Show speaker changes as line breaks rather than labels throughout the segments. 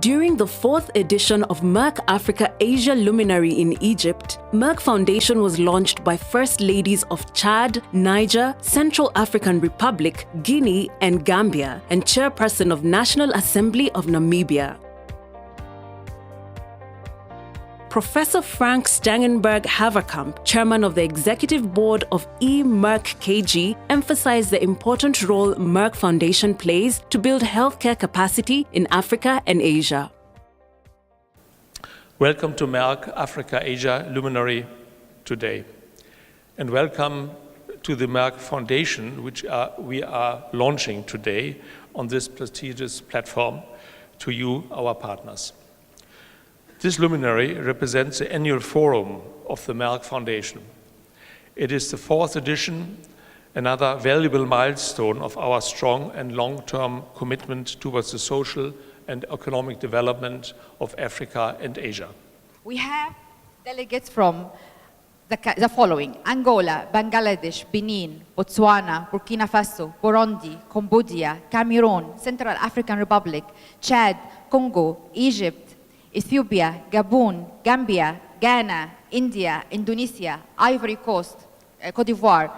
During the 4th edition of Merck Africa Asia Luminary in Egypt, Merck Foundation was launched by First Ladies of Chad, Niger, Central African Republic, Guinea, and Gambia, and Chairperson of National Assembly of Namibia. Professor Frank Stangenberg-Haverkamp, chairman of the executive board of Merck KG, emphasized the important role Merck Foundation plays to build healthcare capacity in Africa and Asia.
Welcome to Merck Africa Asia Luminary today, and welcome to the Merck Foundation, which we are launching today on this prestigious platform to you, our partners. This luminary represents the annual forum of the Merck Foundation. It is the 4th edition, another valuable milestone of our strong and long-term commitment towards the social and economic development of Africa and Asia.
We have delegates from the following: Angola, Bangladesh, Benin, Botswana, Burkina Faso, Burundi, Cambodia, Cameroon, Central African Republic, Chad, Congo, Egypt, Ethiopia, Gabon, Gambia, Ghana, India, Indonesia, Ivory Coast, Cote d'Ivoire,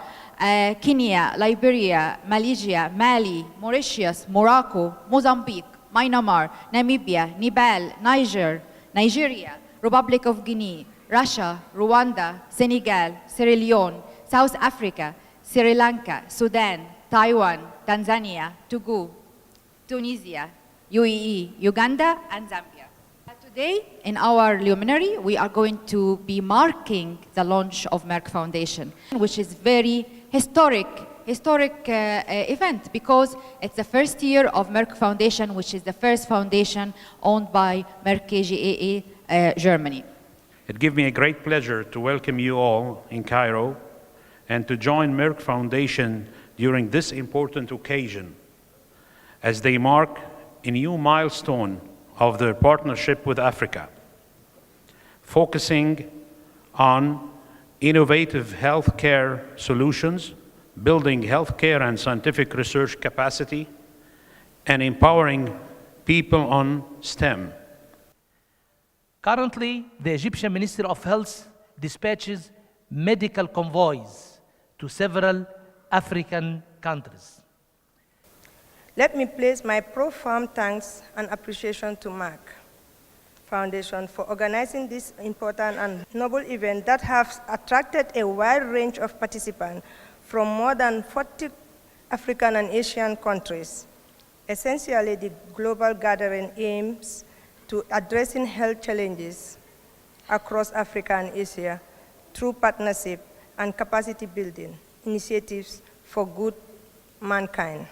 Kenya, Liberia, Malaysia, Mali, Mauritius, Morocco, Mozambique, Myanmar, Namibia, Nepal, Niger, Nigeria, Republic of Guinea, Russia, Rwanda, Senegal, Sierra Leone, South Africa, Sri Lanka, Sudan, Taiwan, Tanzania, Togo, Tunisia, UAE, Uganda, and Zambia. Today, in our luminary, we are going to be marking the launch of Merck Foundation, which is very historic event because it's the first year of Merck Foundation, which is the first foundation owned by Merck KGaA, Germany.
It gives me a great pleasure to welcome you all in Cairo and to join Merck Foundation during this important occasion as they mark a new milestone of their partnership with Africa, focusing on innovative healthcare solutions, building healthcare and scientific research capacity, and empowering people on STEM.
Currently, the Egyptian Ministry of Health dispatches medical convoys to several African countries.
Let me place my profound thanks and appreciation to Merck Foundation for organizing this important and noble event that has attracted a wide range of participants from more than 40 African and Asian countries. Essentially, the global gathering aims to addressing health challenges across Africa and Asia through partnership and capacity building initiatives for good mankind.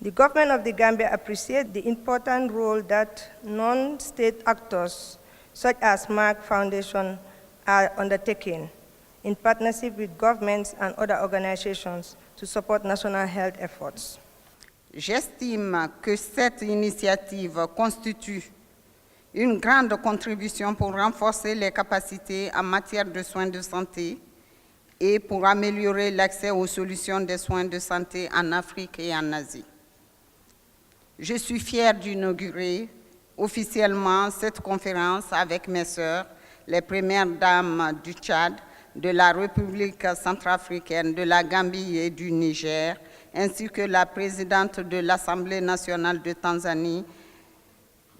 The government of the Gambia appreciates the important role that non-state actors, such as Merck Foundation, are undertaking in partnership with governments and other organizations to support national health efforts.
J'estime que cette initiative constitue une grande contribution pour renforcer les capacités en matière de soins de santé et pour améliorer l'accès aux solutions de soins de santé en Afrique et en Asie. Je suis fière d'inaugurer officiellement cette conférence avec mes sœurs, les premières dames du Tchad, de la République centrafricaine, de la Gambie et du Niger, ainsi que la présidente de l'Assemblée nationale de Tanzanie,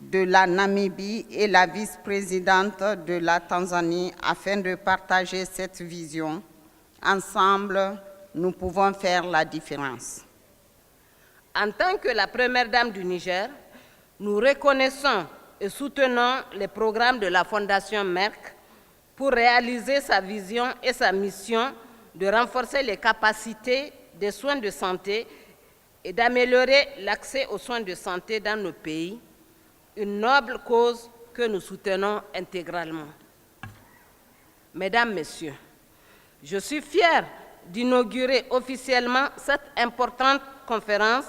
de la Namibie et la vice-présidente de la Tanzanie, afin de partager cette vision. Ensemble, nous pouvons faire la différence.
En tant que la première dame du Niger, nous reconnaissons et soutenons les programmes de la Fondation Merck pour réaliser sa vision et sa mission de renforcer les capacités des soins de santé et d'améliorer l'accès aux soins de santé dans nos pays, une noble cause que nous soutenons intégralement. Mesdames, Messieurs, je suis fière d'inaugurer officiellement cette importante conférence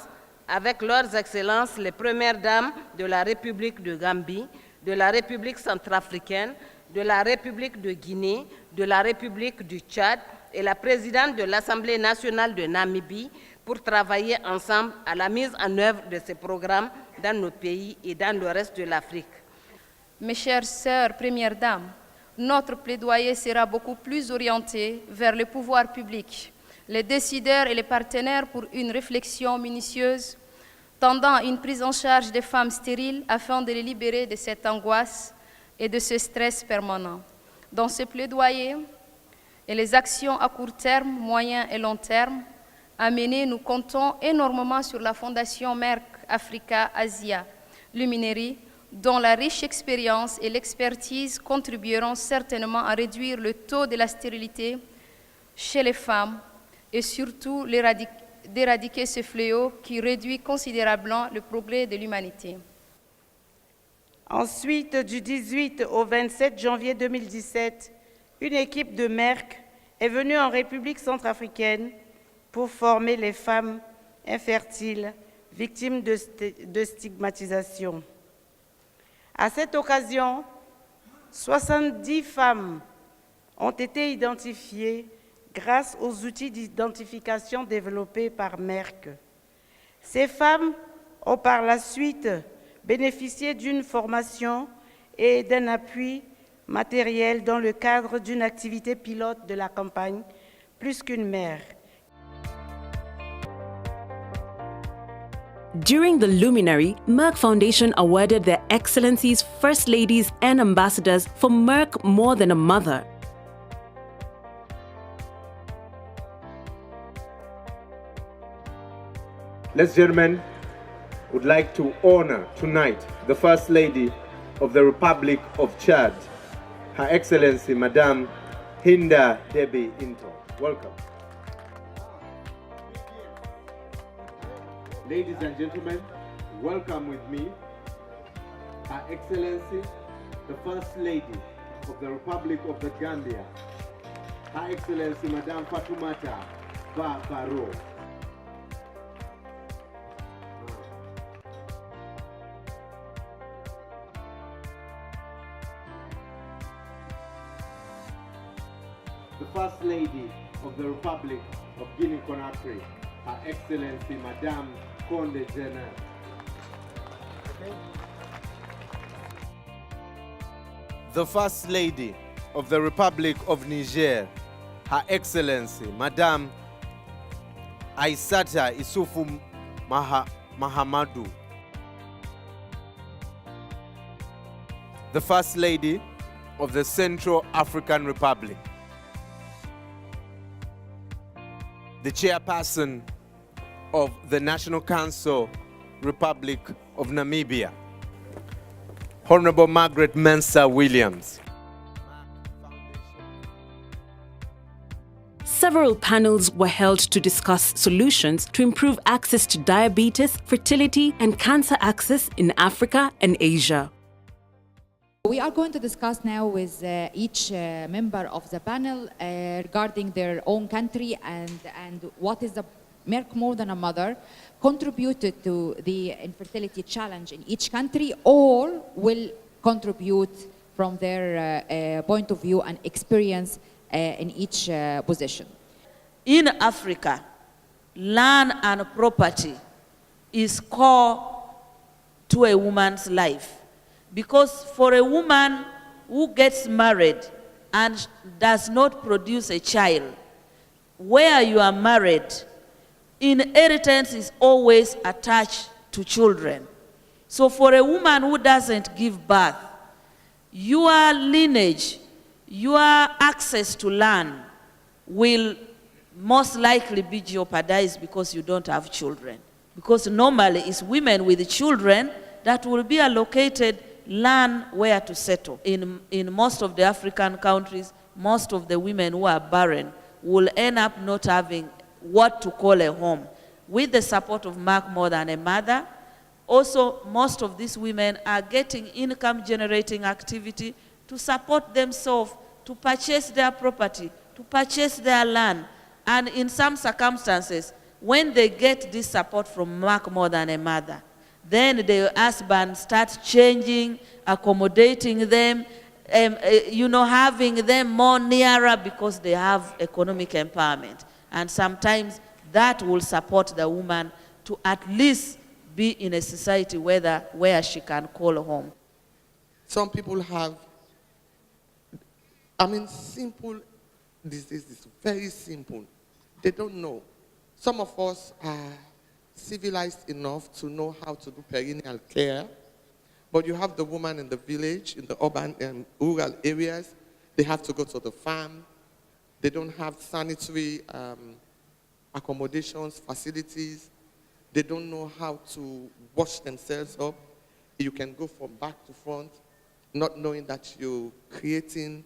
avec leurs excellences les premières dames de la République de Gambie, de la République centrafricaine, de la République de Guinée, de la République du Tchad et la présidente de l'Assemblée nationale de Namibie pour travailler ensemble à la mise en œuvre de ces programmes dans nos pays et dans le reste de l'Afrique.
Mes chères sœurs, premières dames, notre plaidoyer sera beaucoup plus orienté vers le pouvoir public, les décideurs et les partenaires pour une réflexion minutieuse tendant à une prise en charge des femmes stériles afin de les libérer de cette angoisse et de ce stress permanent. Dans ce plaidoyer et les actions à court terme, moyen et long terme à mener, nous comptons énormément sur la Fondation Merck Africa Asia Luminary, dont la riche expérience et l'expertise contribueront certainement à réduire le taux de la stérilité chez les femmes et surtout d'éradiquer ce fléau qui réduit considérablement le progrès de l'humanité.
Ensuite, du 18 au 27 janvier 2017, une équipe de Merck est venue en République centrafricaine pour former les femmes infertiles victimes de stigmatisation. À cette occasion, 70 femmes ont été identifiées grâce aux outils d'identification développés par Merck. Ces femmes ont par la suite bénéficié d'une formation et d'un appui matériel dans le cadre d'une activité pilote de la campagne Plus qu'une mère.
During the Luminary, Merck Foundation awarded their Excellencies, First Ladies and Ambassadors for Merck More Than a Mother.
Ladies and gentlemen, would like to honor tonight the First Lady of the Republic of Chad, Her Excellency Madame Hinda Debi Into. Welcome. Ladies and gentlemen, welcome with me Her Excellency, the First Lady of the Republic of the Gambia, Her Excellency Madame Fatoumata Baro. The First Lady of the Republic of Guinea-Conakry, Her Excellency Madame Conde Jenner. The First Lady of the Republic of Niger, Her Excellency Madame Aissata Isufu Mahamadou. The First Lady of the Central African Republic. The Chairperson of the National Council, Republic of Namibia, Honorable Margaret Mensah Williams.
Several panels were held to discuss solutions to improve access to diabetes, fertility, and cancer access in Africa and Asia.
We are going to discuss now with each member of the panel regarding their own country and what is the Merck More Than a Mother contributed to the infertility challenge in each country, or will contribute from their point of view and experience in each position.
In Africa, land and property is core to a woman's life. Because for a woman who gets married and does not produce a child, where you are married, inheritance is always attached to children. So for a woman who doesn't give birth, your lineage, your access to land will most likely be jeopardized because you don't have children. Because normally it's women with children that will be allocated land where to settle. In most of the African countries, most of the women who are barren will end up not having what to call a home. With the support of Merck More Than a Mother, also most of these women are getting income-generating activity to support themselves, to purchase their property, to purchase their land. And in some circumstances, when they get this support from Merck More Than a Mother, then the husband starts changing, accommodating them, having them more nearer because they have economic empowerment. And sometimes that will support the woman to at least be in a society where she can call home.
Some people have, simple diseases, very simple. They don't know. Some of us are civilized enough to know how to do perineal care, but you have the woman in the village, in the urban and rural areas, they have to go to the farm. They don't have sanitary accommodations, facilities. They don't know how to wash themselves up. You can go from back to front, not knowing that you're creating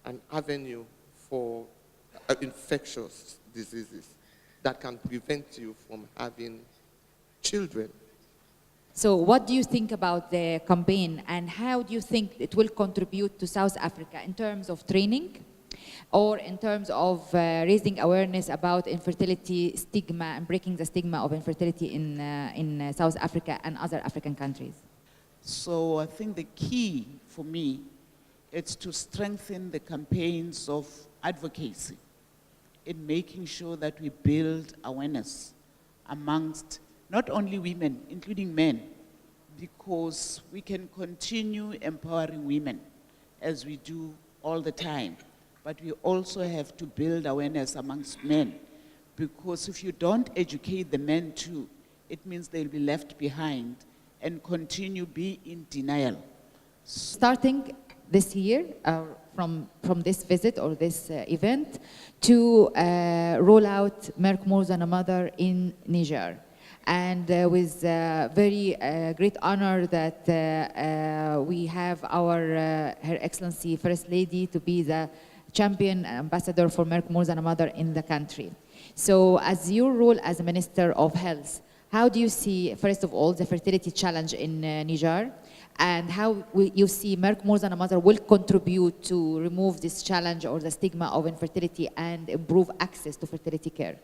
an avenue for infectious diseases that can prevent you from having children.
So what do you think about the campaign, and how do you think it will contribute to South Africa in terms of training or in terms of raising awareness about infertility stigma and breaking the stigma of infertility in South Africa and other African countries?
So I think the key for me is to strengthen the campaigns of advocacy in making sure that we build awareness amongst not only women, including men, because we can continue empowering women as we do all the time. But we also have to build awareness amongst men, because if you don't educate the men too, it means they'll be left behind and continue be in denial.
Starting this year, from this visit or this event, to roll out Merck More Than a Mother in Niger. And with very great honor that we have Her Excellency First Lady to be the champion ambassador for Merck More Than a Mother in the country. So as your role as a Minister of Health, how do you see, first of all, the fertility challenge in Niger? And how you see Merck More Than a Mother will contribute to remove this challenge or the stigma of infertility and improve access to fertility care?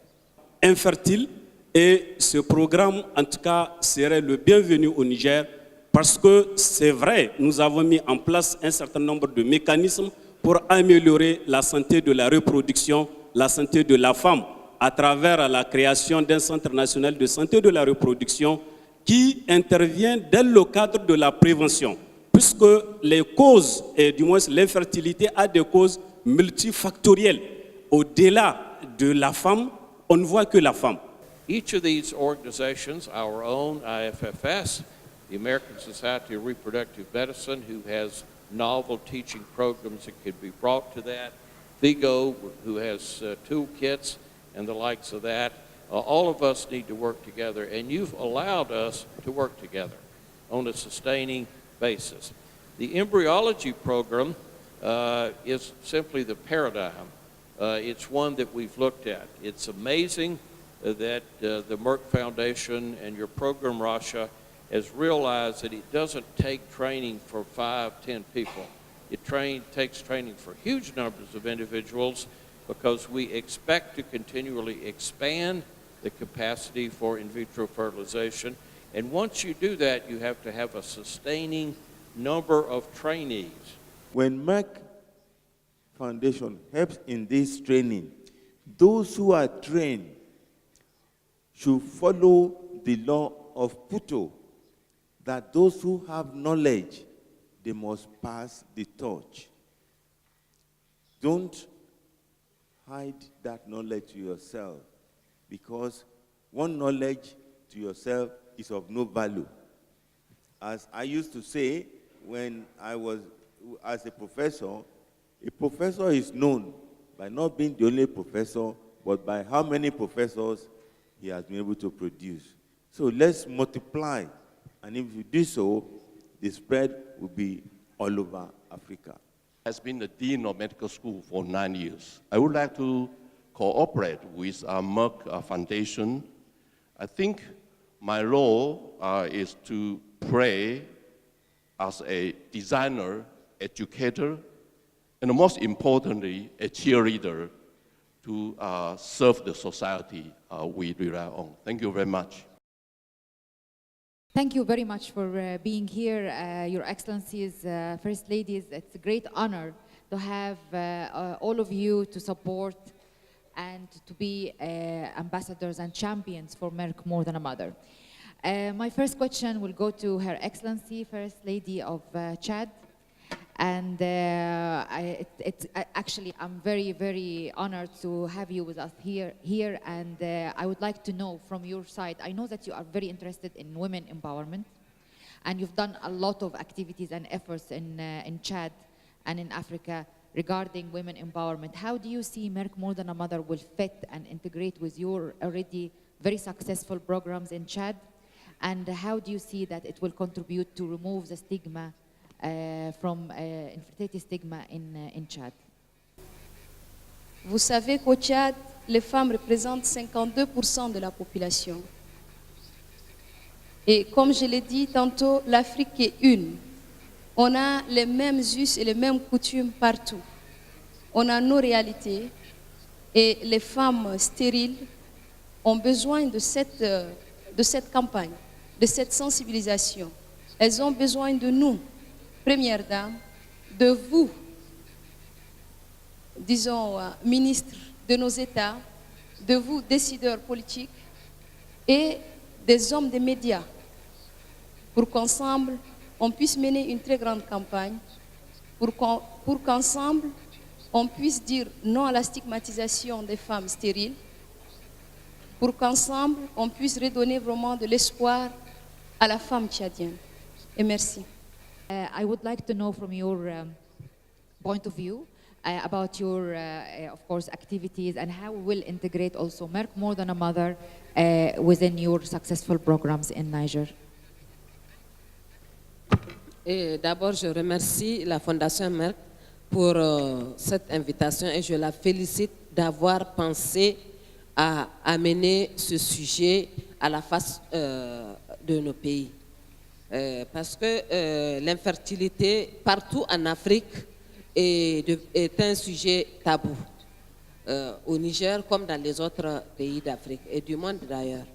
Infertile, et ce programme, en tout cas, serait le bienvenu au Niger parce que c'est vrai, nous avons mis en place un certain nombre de mécanismes pour améliorer la santé de la reproduction, la santé de la femme, à travers la création d'un centre national de santé de la reproduction qui intervient dans le cadre de la prévention, puisque les causes, et du moins l'infertilité a des causes multifactorielles. Au-delà de la femme, on ne voit que la femme.
Each of these organizations, our own IFFS, the American Society of Reproductive Medicine, who has novel teaching programs that could be brought to that, FIGO, who has toolkits and the likes of that, all of us need to work together, and you've allowed us to work together on a sustaining basis. The embryology program is simply the paradigm. It's one that we've looked at. It's amazing that the Merck Foundation and your program, Rasha, has realized that it doesn't take training for 5, 10 people. It takes training for huge numbers of individuals, because we expect to continually expand the capacity for in vitro fertilization. And once you do that, you have to have a sustaining number of trainees.
When Merck Foundation helps in this training, those who are trained should follow the law of Puto, that those who have knowledge, they must pass the torch. Don't hide that knowledge to yourself, because one knowledge to yourself is of no value. As I used to say when I was as a professor is known by not being the only professor, but by how many professors he has been able to produce. So let's multiply, and if we do so, the spread will be all over Africa.
Has been the Dean of Medical School for 9 years. I would like to cooperate with Merck Foundation. I think my role is to play as a designer, educator, and most importantly, a cheerleader to serve the society we rely on. Thank you very much.
Thank you very much for being here, Your Excellencies, First Ladies. It's a great honor to have all of you to support and to be ambassadors and champions for Merck More Than a Mother. My first question will go to Her Excellency, First Lady of Chad. And actually, I'm very, very honored to have you with us here. And I would like to know from your side, I know that you are very interested in women empowerment, and you've done a lot of activities and efforts in Chad and in Africa regarding women empowerment. How do you see Merck More Than a Mother will fit and integrate with your already very successful programs in Chad? And how do you see that it will contribute to remove the stigma from infertility stigma in Chad?
Vous savez qu'au Tchad, les femmes représentent 52% de la population. Et comme je l'ai dit tantôt, l'Afrique est une. On a les mêmes us et les mêmes coutumes partout. On a nos réalités et les femmes stériles ont besoin de cette campagne, de cette sensibilisation. Elles ont besoin de nous, Première Dame, de vous, disons, ministres de nos États, de vous, décideurs politiques, et des hommes des médias, pour qu'ensemble, on puisse mener une très grande campagne, pour qu'ensemble, on puisse dire non à la stigmatisation des femmes stériles, pour qu'ensemble, on puisse redonner vraiment de l'espoir à la femme tchadienne. Et merci.
I would like to know from your point of view about your, of course, activities and how we will integrate also Merck More Than a Mother within your successful programs in Niger.
D'abord, je remercie la Fondation Merck pour cette invitation et je la félicite d'avoir pensé à amener ce sujet à la face de nos pays. Parce que l'infertilité partout en Afrique est un sujet tabou, au Niger comme dans les autres pays d'Afrique et du monde d'ailleurs.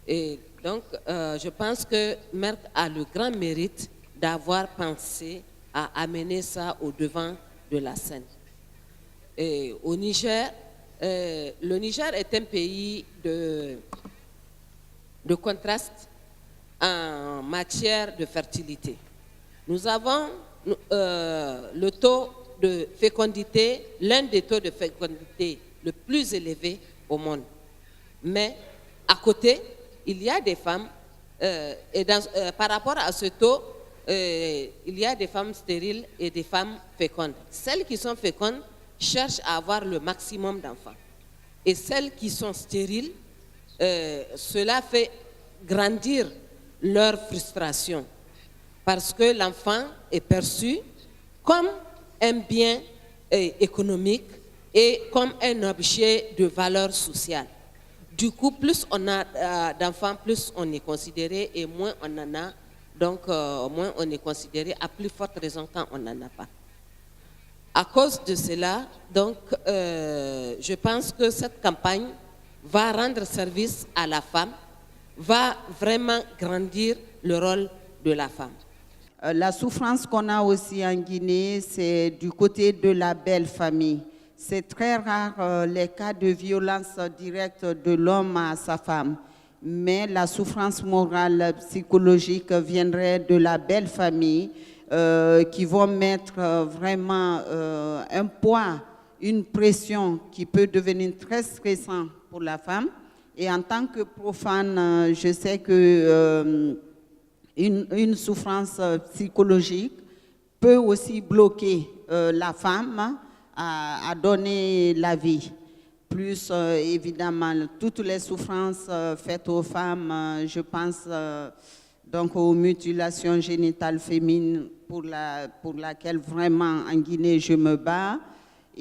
Et donc, je pense que Merck a le grand mérite d'avoir pensé à amener ça au devant de la scène. Et au Niger, le Niger est un pays de contraste en matière de fertilité. Nous avons le taux de fécondité, l'un des taux de fécondité le plus élevé au monde. Mais à côté, il y a des femmes, par rapport à ce taux, il y a des femmes stériles et des femmes fécondes. Celles qui sont fécondes cherchent à avoir le maximum d'enfants. Et celles qui sont stériles, cela fait grandir leur frustration parce que l'enfant est perçu comme un bien économique et comme un objet de valeur sociale. Du coup, plus on a d'enfants, plus on est considéré et moins on en a, donc moins on est considéré, à plus forte raison quand on n'en a pas. À cause de cela, donc, je pense que cette campagne va rendre service à la femme, va vraiment grandir le rôle de la femme.
La souffrance qu'on a aussi en Guinée, c'est du côté de la belle famille. C'est très rare les cas de violence directe de l'homme à sa femme. Mais la souffrance morale, psychologique viendrait de la belle famille qui vont mettre vraiment un poids, une pression qui peut devenir très stressant pour la femme. Et en tant que profane, je sais que une souffrance psychologique peut aussi bloquer la femme à donner la vie. Plus évidemment, toutes les souffrances faites aux femmes, je pense donc aux mutilations génitales féminines pour laquelle vraiment en Guinée je me bats.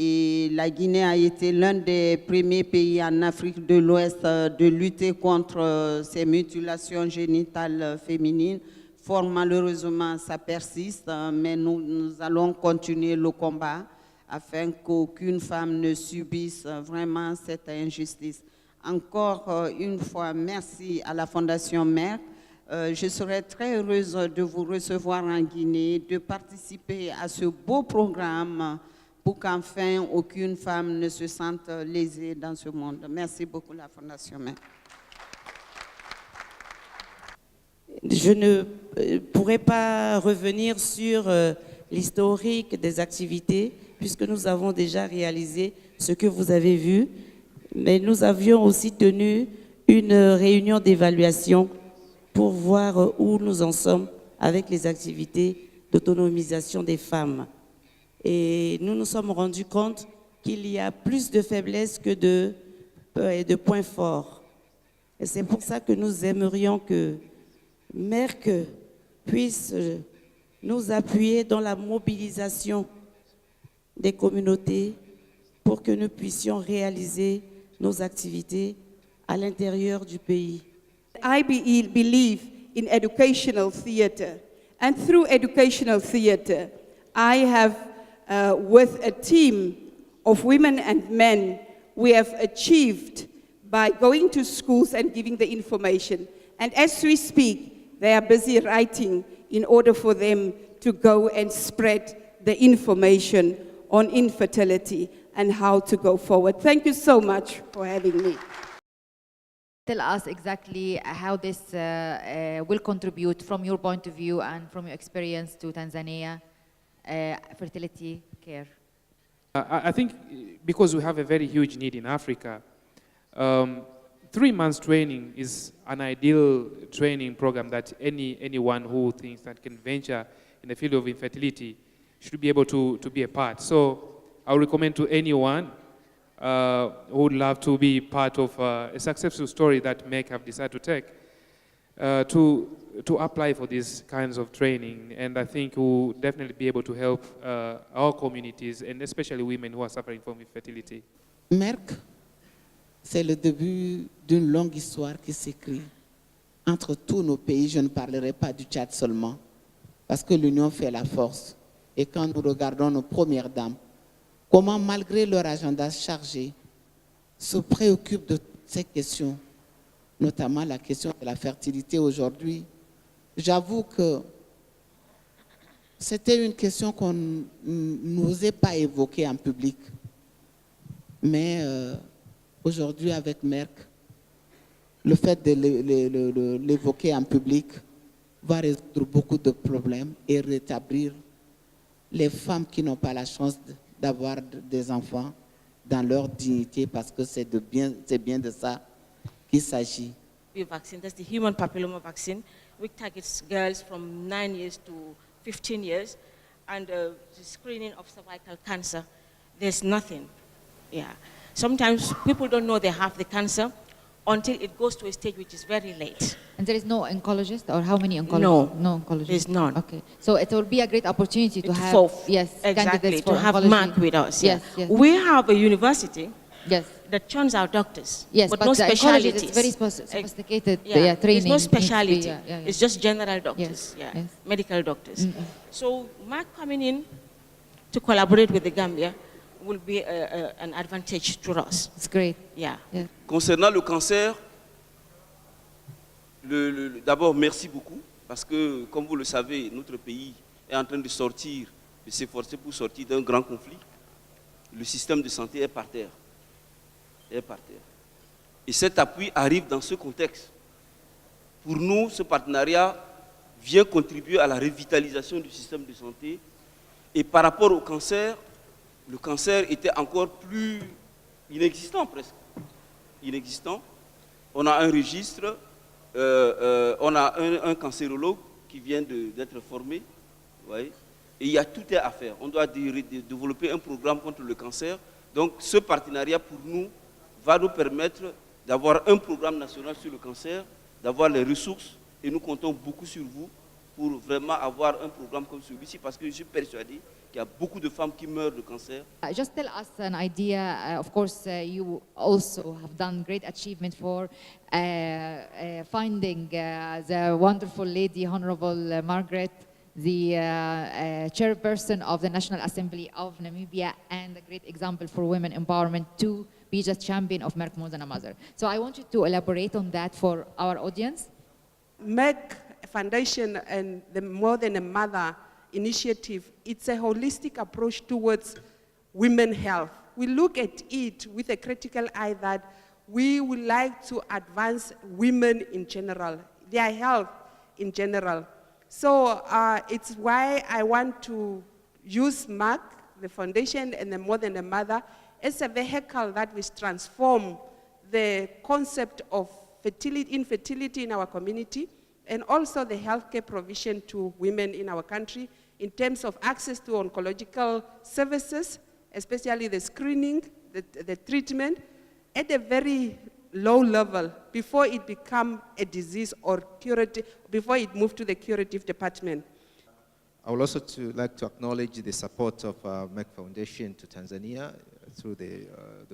Et la Guinée a été l'un des premiers pays en Afrique de l'Ouest de lutter contre ces mutilations génitales féminines. Fort malheureusement, ça persiste, mais nous allons continuer le combat afin qu'aucune femme ne subisse vraiment cette injustice. Encore une fois, merci à la Fondation Merck Je serais très heureuse de vous recevoir en Guinée, de participer à ce beau programme pour qu'enfin aucune femme ne se sente lésée dans ce monde. Merci beaucoup, la Fondation Merck.
Je ne pourrais pas revenir sur l'historique des activités, puisque nous avons déjà réalisé ce que vous avez vu, mais nous avions aussi tenu une réunion d'évaluation pour voir où nous en sommes avec les activités d'autonomisation des femmes. Et nous nous sommes rendus compte qu'il y a plus de faiblesses que de points forts. Et c'est pour ça que nous aimerions que Merck puisse nous appuyer dans la mobilisation des communautés pour que nous puissions réaliser nos activités à l'intérieur du pays.
I believe in educational theater, and through educational theater, I have, with a team of women and men, we have achieved by going to schools and giving the information. And as we speak, they are busy writing in order for them to go and spread the information on infertility and how to go forward. Thank you so much for having me.
Tell us exactly how this will contribute from your point of view and from your experience to Tanzania fertility care.
I think because we have a very huge need in Africa, 3 months training is an ideal training program that anyone who thinks that can venture in the field of infertility should be able to be a part. So I would recommend to anyone who would love to be part of a successful story that Merck have decided to take, to apply for these kinds of training. And I think we'll definitely be able to help our communities, and especially women who are suffering from infertility.
Merck, c'est le début d'une longue histoire qui s'écrit entre tous nos pays. Je ne parlerai pas du Tchad seulement, parce que l'union fait la force. Et quand nous regardons nos premières dames, comment, malgré leur agenda chargé, se préoccupent de ces questions, notamment la question de la fertilité aujourd'hui. J'avoue que c'était une question qu'on n'osait pas évoquer en public. Mais aujourd'hui, avec Merck, le fait de l'évoquer en public va résoudre beaucoup de problèmes et rétablir les femmes qui n'ont pas la chance d'avoir des enfants dans leur dignité, parce que c'est bien de ça qu'il s'agit.
Vaccine, that's the human papilloma vaccine, which targets girls from 9 years to 15 years, and the screening of cervical cancer, there's nothing. Yeah. Sometimes people don't know they have the cancer until it goes to a stage which is very late.
And there is no oncologist, or how many oncologists? No oncologists.
There's none.
Okay, so it will be a great opportunity to have
exactly,
candidates for
to have
oncology.
Mark with us.
Yes,
Yeah.
yes.
We have a university
that
churns out doctors,
yes,
but
but
no
the oncology
specialties.
is very sophisticated
training.
training.
There's no
needs to be,
specialty. It's just general doctors,
Yes,
yeah,
yes.
medical doctors. So Mark coming in to collaborate with the Gambia will be an advantage to us.
It's great.
Yeah.
Concernant le cancer, d'abord, merci beaucoup, parce que, comme vous le savez, notre pays est en train de s'efforcer pour sortir d'un grand conflit. Le système de santé est par terre. Et cet appui arrive dans ce contexte. Pour nous, ce partenariat vient contribuer à la revitalisation du système de santé. Et par rapport au cancer, le cancer était encore plus inexistant presque. Inexistant. On a un registre. On a un cancérologue qui vient d'être formé, et il y a tout à faire. On doit développer un programme contre le cancer. Donc ce partenariat pour nous va nous permettre d'avoir un programme national sur le cancer, d'avoir les ressources, et nous comptons beaucoup sur vous pour vraiment avoir un programme comme celui-ci, parce que je suis persuadé qu'il y a beaucoup de femmes qui meurent de cancer.
Just tell us an idea. Of course, you also have done great achievement for finding the wonderful lady, Honorable Margaret, the chairperson of the National Assembly of Namibia, and a great example for women empowerment to be just champion of Merck more than a mother. So I want you to elaborate on that for our audience.
Merck Foundation and the More Than a Mother initiative, it's a holistic approach towards women's health. We look at it with a critical eye that we would like to advance women in general, their health in general. So it's why I want to use Merck, the foundation, and the More Than a Mother as a vehicle that will transform the concept of infertility in our community, and also the healthcare provision to women in our country in terms of access to oncological services, especially the screening, the treatment, at a very low level before it becomes a disease or curative, before it moves to the curative department.
I would also like to acknowledge the support of Merck Foundation to Tanzania through the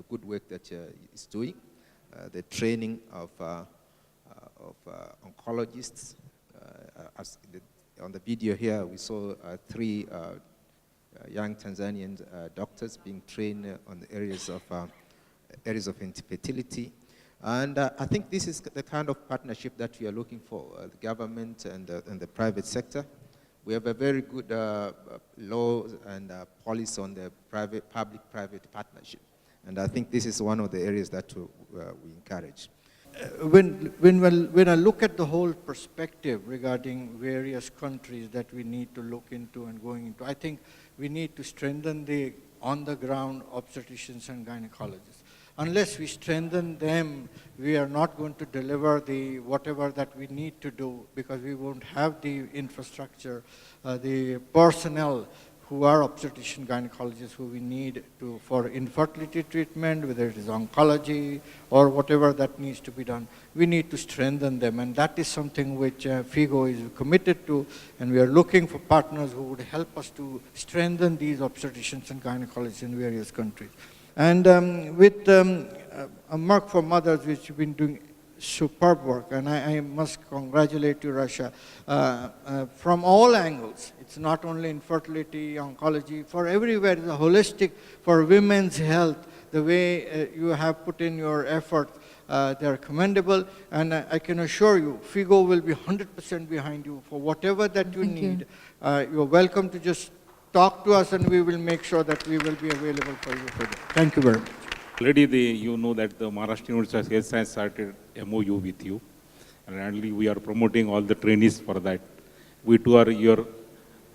good work that it's doing, the training of oncologists. On the video here, we saw 3 young Tanzanian doctors being trained on the areas of infertility. And I think this is the kind of partnership that we are looking for, the government and the private sector. We have a very good law and policy on the public-private partnership. And I think this is one of the areas that we encourage.
When I look at the whole perspective regarding various countries that we need to look into and going into, I think we need to strengthen the on-the-ground obstetricians and gynecologists. Unless we strengthen them, we are not going to deliver the whatever that we need to do, because we won't have the infrastructure, the personnel who are obstetrician gynecologists who we need for infertility treatment, whether it is oncology or whatever that needs to be done. We need to strengthen them, and that is something which FIGO is committed to, and we are looking for partners who would help us to strengthen these obstetricians and gynecologists in various countries. And with Merck for Mothers, which have been doing superb work, and I must congratulate you, Russia, from all angles. It's not only infertility, oncology, for everywhere, it's a holistic, for women's health, the way you have put in your effort, they're commendable, and I can assure you, FIGO will be 100% behind you for whatever that you need. You're welcome to just talk to us, and we will make sure that we will be available for you for that. Thank you very much.
Already you know that the Maharashtra University of Health Science started MOU with you, and currently we are promoting all the trainees for that. We too are your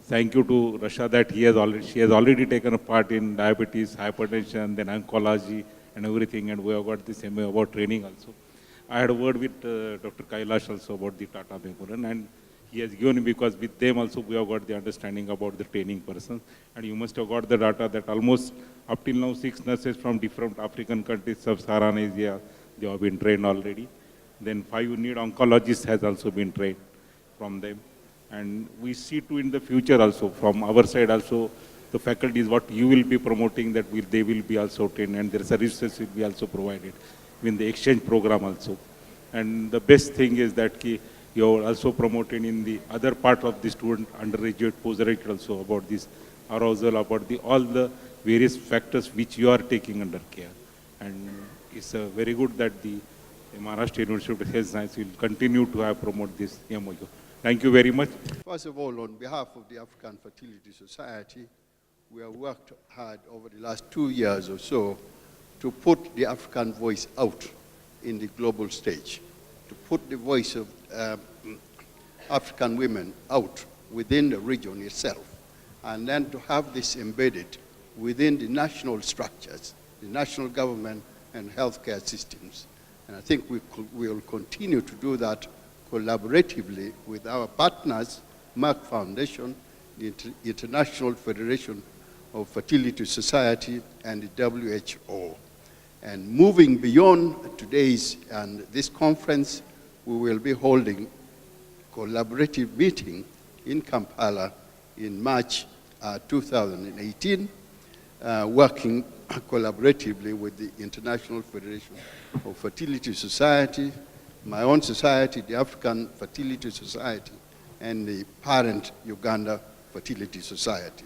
thank you to Russia that she has already taken a part in diabetes, hypertension, then oncology and everything, and we have got this MOU about training also. I had a word with Dr. Kailash also about the Tata Memorial, and he has given, because with them also we have got the understanding about the training person. And you must have got the data that almost up till now 6 nurses from different African countries, Sub-Saharan Asia, they have been trained already. Then 5 unit oncologists has also been trained from them. And we see too in the future also, from our side also, the faculty is what you will be promoting, that they will be also trained, and their services will be also provided in the exchange program also. And the best thing is that you are also promoted in the other part of the student, undergraduate, postgraduate also, about this arousal, about all the various factors which you are taking under care. And it's very good that the Maharashtra University of Health Science will continue to have promote this MOU. Thank you very much.
First of all, on behalf of the African Fertility Society, we have worked hard over the last 2 years or so to put the African voice out in the global stage, to put the voice of African women out within the region itself, and then to have this embedded within the national structures, the national government and healthcare systems. And I think we will continue to do that collaboratively with our partners, Merck Foundation, the International Federation of Fertility Society, and the WHO. And moving beyond today's and this conference, we will be holding collaborative meeting in Kampala in March 2018, working collaboratively with the International Federation of Fertility Society, my own society, the African Fertility Society, and the parent Uganda Fertility Society.